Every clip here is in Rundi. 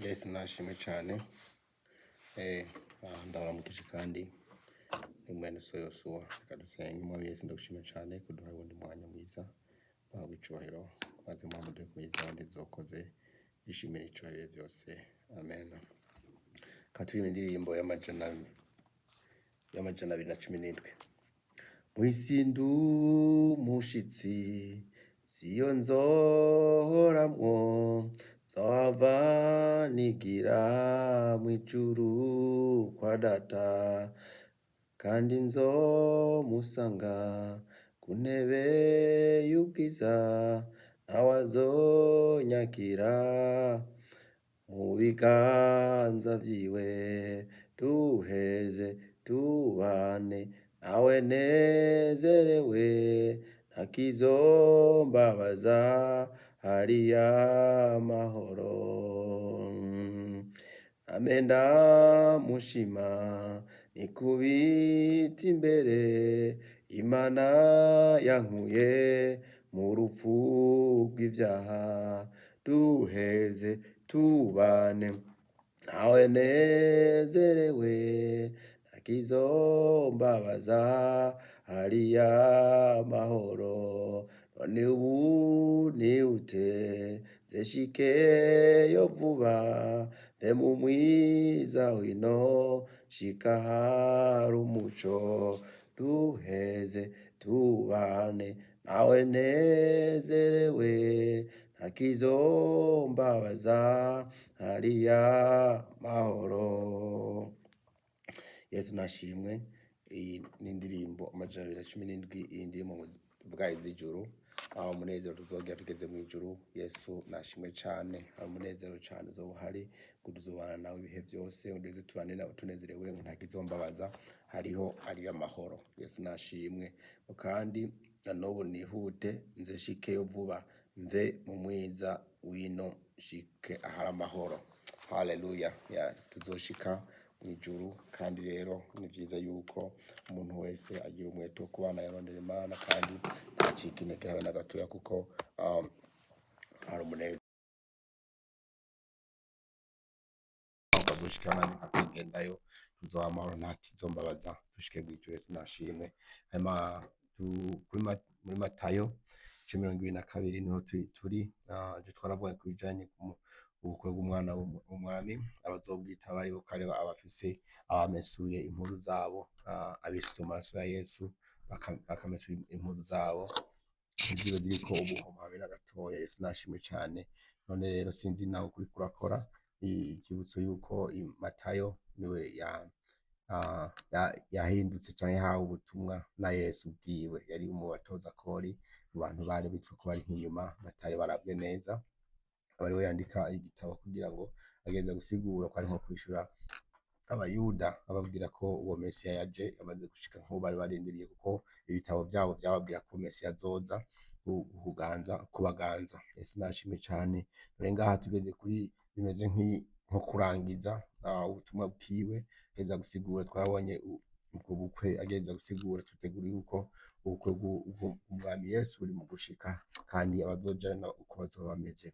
Yesu nashimwe cyane. Ndabaramukije kandi ni mwene so Yosuwa. Reka dusenge. Mwami Yesu ndagushimye cyane kuduha ubundi mwanya mwiza wahawe icubahiro maze Mwami duhe kuyiza abandi zokoze yishimira icubahiro byose. Amen. Katuri indirimbo y'amajana 217. Mw'isi ndumushitsi siyo nzohoramwo, nzohava nigira mw'ijuru kwa data, kandi nzomusanga ku ntebe y'ubwiza, nawe azonyakira mu biganza vyiwe, duheze tubane nawe nezerewe, ntakizombabaza hariya mahoro. Ame ndamushima nikubita imbere, Imana yankuye mu rupfu rw'ivyaha, duheze tubane nawe nezerewe, ntakizombabaza hariya mahoro. None ubu nihute nzeshikeyo vuba, mbe mu mwiza wino shika hari umuco, duheze tubane nawe nezerewe, ntakizombabaza hariya mahoro. Yesu nashimwe. Iyi ni indirimbo amajana 217. Iyi ndirimbo vuga iz'ijuru, aho umunezero tuzogira tugeze mu ijuru. Yesu nashimwe cyane, hari umunezero cyane uzoba uhari, kuduzobana nawe ibihe byose, undeze tubane nawe tunezerewe, ntakizombabaza hariho ariya mahoro. Yesu nashimwe. Kandi n'ubu nihute nze shikeyo vuba, mve mu mwiza wino shike ahari amahoro. Haleluya. Tuzoshika mw'ijuru, kandi rero ni vyiza yuko umuntu wese agira umwete wo kubana yarondera Imana, kandi ntacike intege habe na gatoya, kuko hari umunezero dushikana nkagendayo, tuzoha amahoro ntakizombabaza, dushike mw'ijuru. Yesu nashimwe. Hanyuma muri Matayo 22 niho turi. Twaravuye ku bijanye ubukwe bw'umwana w'umwami, abazobwita bari bukare abafise abamesuye impuzu zabo, abishyize mu maraso ya Yesu bakamesura impuzu zabo, ziba ziriko ubuhoma habe na gatoya. Yesu nashimwe cyane. None rero sinzi nawe kuri kurakora ikibutso yuko Matayo niwe yahindutse canke yahawe ubutumwa na Yesu bwiwe, yari mu batoza kori, mu bantu bari bitwa ko bari nk'inyuma. Matayo barabwe neza, abari we yandika igitabo kugira ngo ageze gusigura ko ari nko kwishura abayuda, ababwira ko uwo Mesiya yaje amaze gushika nk'ubu bari barindiriye, kuko ibitabo byabo byababwira ko Mesiya azoza kubaganza. Yesu nashimwe cyane. Dore ngaha tugeze kuri bimeze nko kurangiza ubutumwa bwiwe, ageza gusigura. Twabonye ubwo bukwe ageza gusigura, tutegura yuko ubukwe bw'umwami Yesu buri mu gushika, kandi abazojana uko bazoba bameze.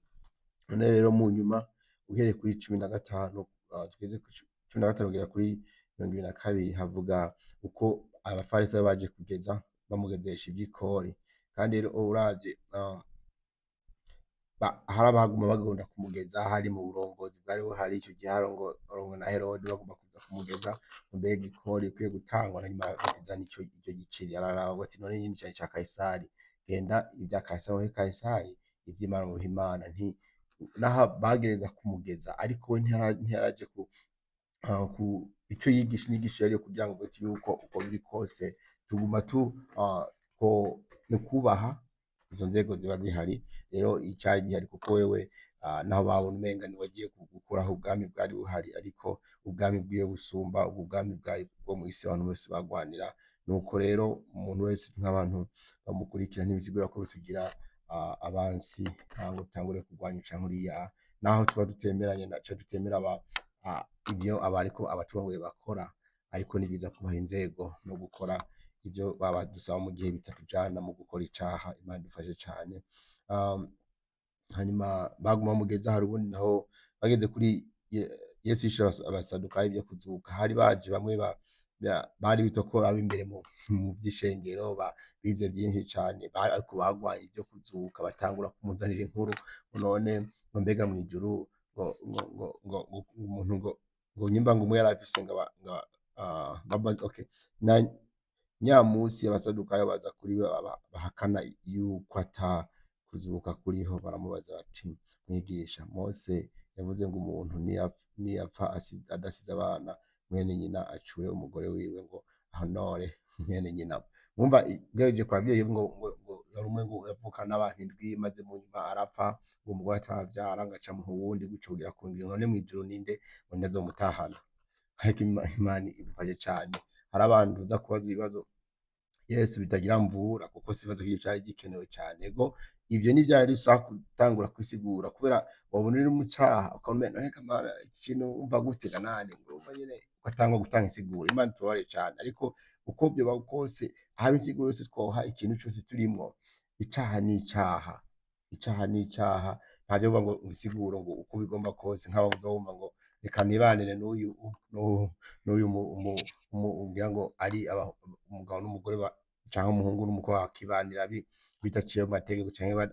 None rero mu nyuma uhereye kuri 15 tugeze ku 15 kugera kuri 22 havuga uko abafarisayo baje kugeza bamugezesha iby'ikori. Kandi rero uravye hari abaguma bagunda kumugeza, hari mu burongozi bwari buhari icyo gihe, harongo na Herode baguma kuza kumugeza, mbega ikori ikwiye gutangwa, na nyuma batizana icyo giceri. Araraba ati none yindi cyane ca Kaisari, genda ibya Kaisari muri Kaisari, ivy'Imana mu Imana. Naho bagereza kumugeza, ariko we ntiyaraje ku icyo yigisha inyigisho yari kugira ngo yuko uko biri kose tuguma ni kubaha izo nzego ziba zihari. Rero icyari gihari, kuko wewe naho babona umenga ni wagiye gukuraho ubwami bwari buhari, ariko ubwami bwiwe busumba ubwami bwari bwo mu isi abantu bose bagwanira. Nuko rero umuntu wese nk'abantu bamukurikira ntibisigura ko tugira abansi cyangwa utangure kurwanya canke uriya, naho tuba dutemeranye naco dutemera ibyo abariko abaturongoye bakora, ariko ni biza kubaha inzego no gukora ibyo baba dusaba mu gihe bitatujana mu gukora icaha. Imana dufashe cyane. Hanyuma baguma mugeza hari ubundi naho bageze kuri Yesu yishe abasadukayo ibyo kuzuka, hari baje bamwe bari bitwa ko aba imbere mu by'ishengero bize byinshi cyane, ariko bagwanye ibyo kuzuka, batangura kumuzanira inkuru none ngo mbega mu ijuru umuntu ngo nyimba ngo umwe yari afise okay na nyamusi abasadukayo baza kuri we bahakana yuko ata kuzuka kuriho, baramubaza bati mwigisha, Mose yavuze ngo umuntu niyapfa adasize abana mwene nyina acure umugore wiwe ngo ahonore mwene nyina. Mwumva bweje kwa byeyi ngo yari umwe ngo yavukana n'abantu indwi, maze mu nyuma arapfa, ngo umugore atabyara ngaca mu wundi gucugira ku ndwi, none mwijuru ninde ngo ndazomutahana? Ariko Imana ibifashe cyane, hari abantu uza kubaza ibibazo Yesu bitagira mvura, kuko sibaza ko cyari gikenewe cyane go ibyo ni byari ushaka gutangura kwisigura, kubera wabona uri mu cyaha ukamenya reka ikintu umva gutega nane ngo nyine ugatangwa gutanga insiguro. Imana tubare cyane, ariko uko byo bakose haba insiguro yose twoha ikintu cyose turimo, icyaha ni icyaha, icyaha ni icyaha, ntabyo ngo insiguro ngo uko bigomba kose, nk'aho uzumva ngo reka nibanire n'uyu umbwira ngo ari umugabo n'umugore cyangwa umuhungu n'umukobwa bakibanira bidaciye mu mategeko cyangwa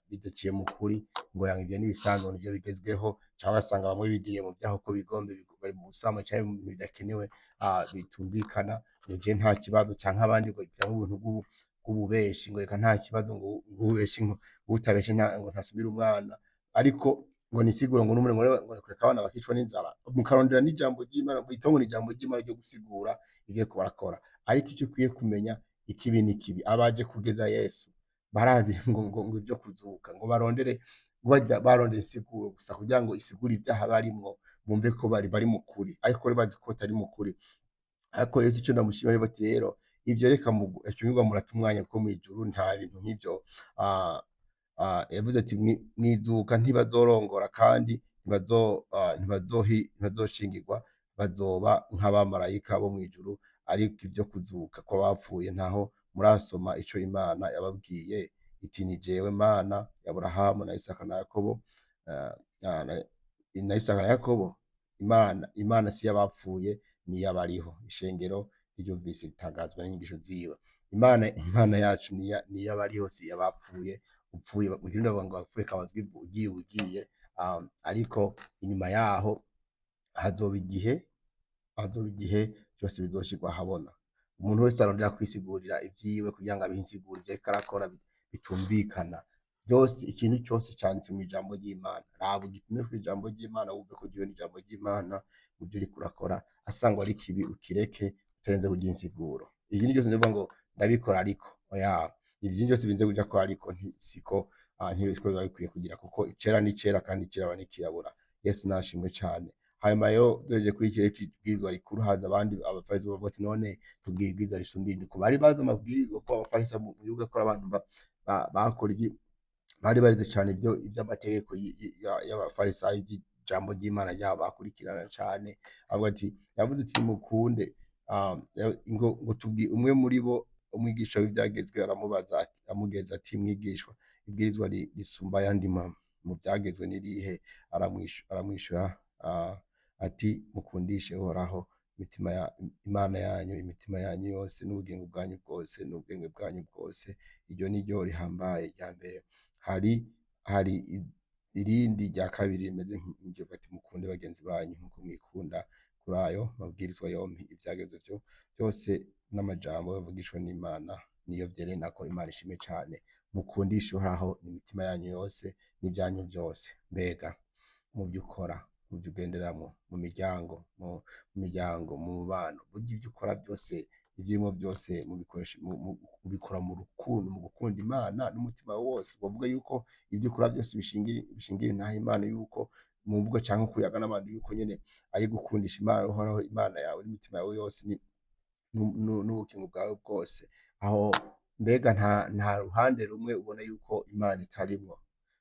bidaciye mu kuri, ngo yanga ibyo n'ibisanzwe nibyo bigezweho, cyangwa asanga bamwe bigiriye mu byaho ko bigombe bari mu busama cyangwa mu bintu bidakenewe bitumvikana, ngo je nta kibazo, cyangwa abandi ngo cyangwa ubuntu bw'ububeshi, ngo reka nta kibazo ngo ubeshi ngo utabeshe ngo ntasubira umwana, ariko ngo nisiguro ngo n'umwe ngo reka abana bakicwa n'inzara, mukarondera n'ijambo ry'Imana, itongo n'ijambo ry'Imana ryo gusigura ibyo barakora. Ariko icyo ukwiye kumenya, ikibi n'ikibi, abaje kugeza Yesu barazi ngo ibyo kuzuka, ngo barondere isiguro gusa kugira ngo isigure ibyaha barimwo, bumve ko bari mu kuri, ariko bari bazi ko batari mu kuri. Ariko Yesu icyo ndamushimira bati rero ibyo reka mucyumva murata umwanya ko mu ijuru nta bintu nk'ibyo. Yavuze ati mwizuka ntibazorongora kandi ntibazoshingirwa, bazoba nk'abamarayika bo mu ijuru. Ariko ibyo kuzuka ko bapfuye ntaho murasoma ico Imana yababwiye iti ni jewe Mana ya Aburahamu na Isaka na Yakobo, na Isaka na Yakobo. Imana si y'abapfuye ni y'abariho. Ishengero ryumvise ritangazwa n'inyigisho ziwe. Imana yacu ni y'abariho, si y'abapfuye. Upfuye mu kirundi bavuga ngo wapfuye kabazwa ugiye, ariko inyuma yaho hazoba igihe byose bizoshirwa ahabona. Umuntu wese arondera kwisigurira ibyiwe kugira ngo abihinsigure ibyo ariko arakora bitumvikana. Byose ikintu cyose cyanditse mu ijambo ry'Imana, raba ugipime ku ijambo ry'Imana, wumve ko ryo ijambo ry'Imana mu byo uriko urakora, asangwa ari kibi ukireke utarenze kugira insiguro. Ibindi byose ndavuga ngo ndabikora, ariko oya, ibyo byose binze kuja ko ariko siko biba bikwiye kugira, kuko icera ni cera kandi kiraba nikirabura. Yesu nashimwe cyane. Hanyuma yo doje kuri iki kibwirizwa rikuru, haza abandi abafarisayo bavuga ati none tubwire ibwirizwa risumba irindi. Ko bari bazi amabwirizwa ko abafarisayo mu yuga ko abantu bakora bari barize cyane iby'amategeko y'abafarisayo, iby'ijambo ry'Imana ryabo bakurikirana cyane. Avuga ati yavuze ati mukunde, ngo tubwire umwe muri bo, umwigisha w'ibyagezwe aramubaza amugeza ati mwigishwa, ibwirizwa risumba ayandi mu byagezwe n'irihe? Aramwishyura ati mukundishe Uhoraho Imana yanyu imitima yanyu yose n'ubugingo bwanyu bwose n'ubwenge bwanyu bwose. Iryo ni ryo rihambaye rya mbere. Hari irindi rya kabiri rimeze nk'iryo, ati mukunde bagenzi banyu nk'uko mwikunda. Kuri ayo mabwirizwa yompi ibyagezwe byose n'amajambo bavugishwa n'Imana niyo byerena ko Imana ishimwe cyane. Mukundishe Uhoraho imitima yanyu yose n'ibyanyu byose. Mbega mu byo ukora, mu byo ugenderamo, mu miryango, mu mubano, burya ibyo ukora byose, ibyirimo byose ubikora mu rukundo, mu gukunda Imana n'umutima wose. Bavuga yuko ibyo ukora byose bishingira ntaho Imana, yuko mu mvugo cyangwa kuyaga n'abantu, yuko nyine ari gukundisha Imana Uhoraho Imana yawe n'imitima yawe yose n'ubugingo bwawe bwose. Aho mbega nta ruhande rumwe ubona yuko Imana itarimwo,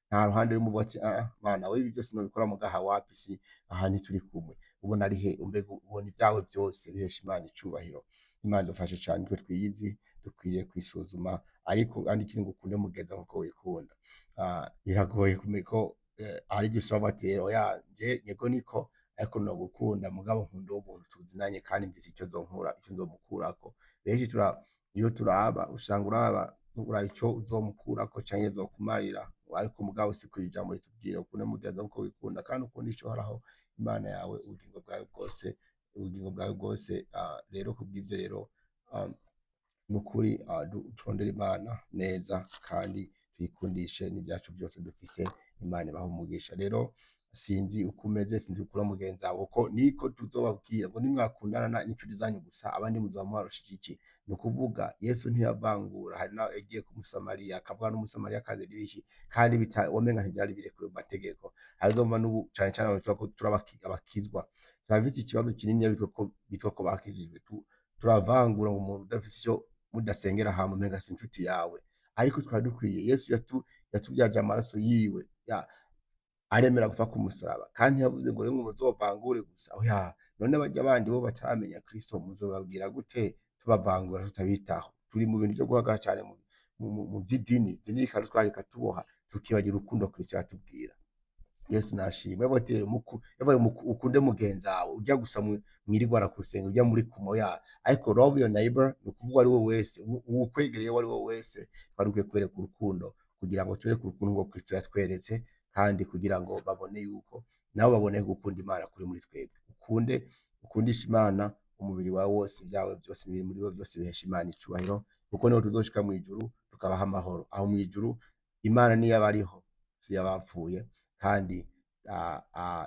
nta ruhande rumwe uvuga ati Mana we ibi byose nobikora mugaha wapi, si aha ntituri kumwe. Ubona ari he? Mbega ubona ibyawe byose bihesha Imana icubahiro. Imana idufashe cyane, twe twiyizi dukwiriye kwisuzuma, ariko kandi ikindi ngo ukunde mugenza nkuko wikunda. Biragoye kumenya ko hari igihe usaba bati oya yego niko ariko nogukunda mugabo nkunda uwo muntu tuzinanye kandi mfise icyo nzomukurako. Benshi iyo turaba usanga uraba ico uzomukurako canke zokumarira, ariko mugabo si kw'ijambo ritubwira ukunde mugenzi wawe nkuko wikunda kandi ukundisha Uhoraho Imana yawe ubugingo bwawe bwose. Rero kubw'ivyo rero nukuri turondere Imana neza kandi tuyikundishe n'ivyacu byose dufise. Imana ibahe umugisha. Rero sinzi uko umeze, sinzi uko uri mugenzi wawe uko niko tuzobabwira ngo nimwakundana n'inshuti zanyu gusa abandi muzoba mwarushije iki? Ni ukuvuga Yesu ntiyavangura, hari naho yagiye ku Musamariya akavuga n'Umusamariyakazi n'ibiki kandi womenga ntivyari birekuwe mu mategeko. Hazova n'ubu cane cane abantu bitwa ko turi abakizwa turafise ikibazo kininiya bitwa ko bakijijwe, turavangura ngo umuntu udafise ico mudasengera hamwe umenga si inshuti yawe, ariko twari dukwiye Yesu yatuvyaje amaraso yiwe aremera gupfa ku musaraba kandi ntiyavuze ngo rero muzovangure gusa oya. None barya bandi bo bataramenya Kristo muzobabwira gute tubavangura tutabitaho? Turi mu bintu vyo guhagarara cane mu vy'idini, idini rikadutwara rikatuboha tukibagira urukundo Kristo yatubwira. Yesu nashimwe yavuye ukunde mugenzi wawe urya gusa mwirirwana kurusenga urya muri kumoya, ariko love your neighbor ni ukuvuga ari we wese uwukwegereye uwo ari we wese twari dukwiye kwereka urukundo kugira ngo twereke urukundo ngo Kristo yatweretse, kandi kugira ngo babone yuko nabo babone gukunda Imana kuri muri twebwe. Ukundisha Imana umubiri wawe wose, ibyawe byose biri muri we byose bihesha Imana icubahiro, kuko niho tuzoshika mw'ijuru tukabaho amahoro. Aho mw'ijuru Imana niyo abariho si yabapfuye, kandi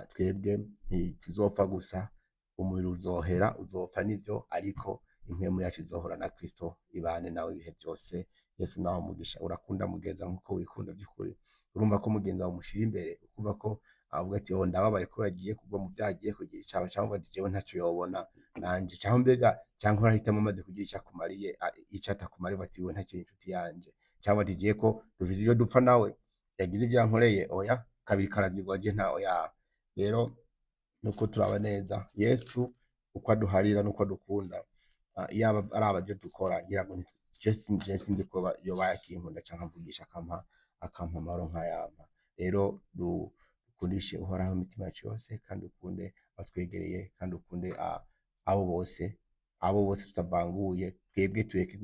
twebwe ntituzopfa gusa, umubiri uzohera uzopfa nivyo, ariko impwemu yacu izohora na Kristo ibane nawe ibihe byose. Yesu nawe umugisha. Urakunda mugenzi wawe nkuko wikunda by'ukuri, urumva ko mugenzi wawe umushira imbere, ukumva ko avuga ati oh ndababaye ko yagiye kugwa mu byaha agiye kugira icaba, cyangwa ati jewe ntaco yobona nanje, cyangwa mbega cyangwa urahitamo amaze kugira icyo akumariye ico atakumariye bati we ntakiri inshuti yanje, cyangwa ati jiye ko dufise ibyo dupfa nawe yagize ibyo yankoreye oya kabiri karazigwa je nta oya. Rero nuko turaba neza Yesu uko aduharira nuko adukunda, yaba ari abavyo dukora ngira ngo je sinzi ko yoba yakinkunda canke amvugisha akampa amahoro nk'ayampa. Rero dukundishe Uhoraho imitima yacu yose, kandi ukunde abatwegereye, kandi ukunde abo bose tutavanguye. Twebwe tureke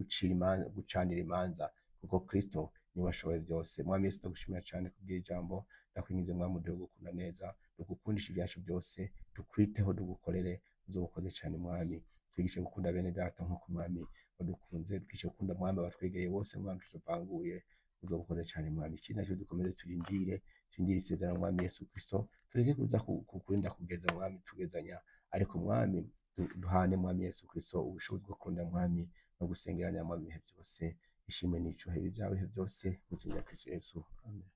gucanira imanza kuko Kristo niwe ashoboye byose. Mwami Yesu ndagushimira cane kubwira ijambo, ndakwinginze Mwami uduhe gukunda neza, dugukundisha ibyacu byose, tukwiteho, dugukorere, uzobukoze cane Mwami. Twigishe gukunda bene data nkuko Mwami wadukunze, twigishe gukunda Mwami abatwegereye bose Mwami tutavanguye, uzobukoze cane Mwami. Ikindi naco dukomeze turindire isezerano Mwami Yesu Kristo, tureke kuza kukurinda kugeza Mwami tugezanya, ariko Mwami duhane Mwami Yesu Kristo ubushobozi bwo gukunda Mwami no gusengeranira Mwami ibihe byose. Ishimwe n'icyubahiro byawe ibihe byose mu izina rya Kristo Yesu, amen.